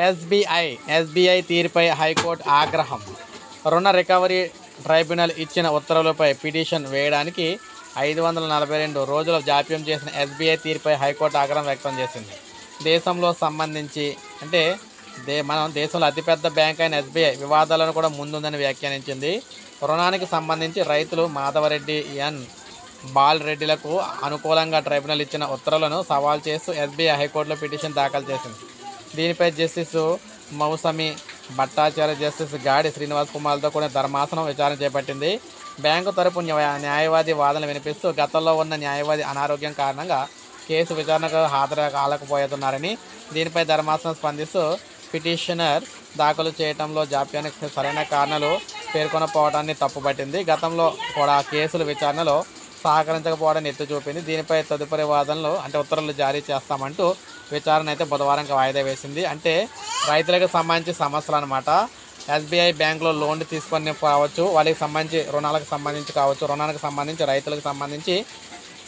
SBI తీరుపై high court ఆగ్రహం. రుణ రికవరీ ట్రైబ్యునల్ ఇచ్చిన ఉత్తర్వులపై పిటిషన్ వేయడానికి 542 రోజుల జాప్యం చేసిన ఎస్బీఐ తీరుపై హైకోర్టు ఆగ్రహం వ్యక్తం చేసింది. దేశంలో సంబంధించి మనం దేశంలో అతిపెద్ద బ్యాంక్ అయిన ఎస్బీఐ వివాదాలను కూడా ముందుందని వ్యాఖ్యానించింది. రుణానికి సంబంధించి రైతులు మాధవరెడ్డి బాలరెడ్డిలకు అనుకూలంగా ట్రైబ్యునల్ ఇచ్చిన ఉత్తర్వులను సవాల్ చేస్తూ ఎస్బీఐ హైకోర్టులో పిటిషన్ దాఖలు చేసింది. దీనిపై జస్టిస్ మౌసమి భట్టాచార్య, జస్టిస్ గాడి శ్రీనివాస్ కుమార్తో కూడా ధర్మాసనం విచారణ చేపట్టింది. బ్యాంకు తరపు న్యాయవాది వాదనలు వినిపిస్తూ గతంలో ఉన్న న్యాయవాది అనారోగ్యం కారణంగా కేసు విచారణకు హాజరు కాలేకపోతున్నారని, దీనిపై ధర్మాసనం స్పందిస్తూ పిటిషనర్ దాఖలు చేయడంలో జాప్యానికి సరైన కారణాలు పేర్కొనకపోవడాన్ని తప్పుపట్టింది. గతంలో కూడా కేసుల విచారణలో సహకరించకపోవడాన్ని ఎత్తి చూపింది. దీనిపై తదుపరి వాదనలు ఉత్తర్వులు జారీ చేస్తామంటూ విచారణ అయితే బుధవారం వాయిదా వేసింది. అంటే రైతులకు సంబంధించి సమస్యలు అనమాట. ఎస్బీఐ బ్యాంకులో లోన్లు తీసుకొని కావచ్చు, వాళ్ళకి సంబంధించి రుణాలకు సంబంధించి కావచ్చు, రుణానికి సంబంధించి రైతులకు సంబంధించి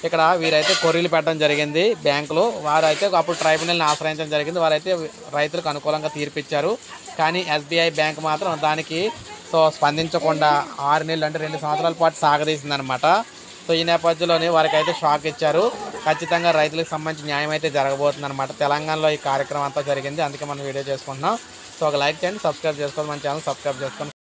ఇక్కడ వీరైతే కొర్రీలు పెట్టడం జరిగింది. బ్యాంకులు వారైతే అప్పుడు ట్రైబ్యునల్ని ఆశ్రయించడం జరిగింది. వారైతే రైతులకు అనుకూలంగా తీర్పిచ్చారు. కానీ ఎస్బీఐ బ్యాంక్ మాత్రం దానికి స్పందించకుండా 6 నెలలు అంటే 2 సంవత్సరాల పాటు సాగదీసిందనమాట. ఈ నేపథ్యంలోనే వారికి అయితే షాక్ ఇచ్చారు. ఖచ్చితంగా రైతులకు సంబంధించి న్యాయం అయితే జరగబోతుందన్నమాట. తెలంగాణలో ఈ కార్యక్రమం అంతా జరిగింది. అందుకే మనం వీడియో చేసుకుంటున్నాం. ఒక లైక్ చేయండి, సబ్స్క్రైబ్ చేసుకోండి, మన ఛానల్ సబ్స్క్రైబ్ చేసుకోండి.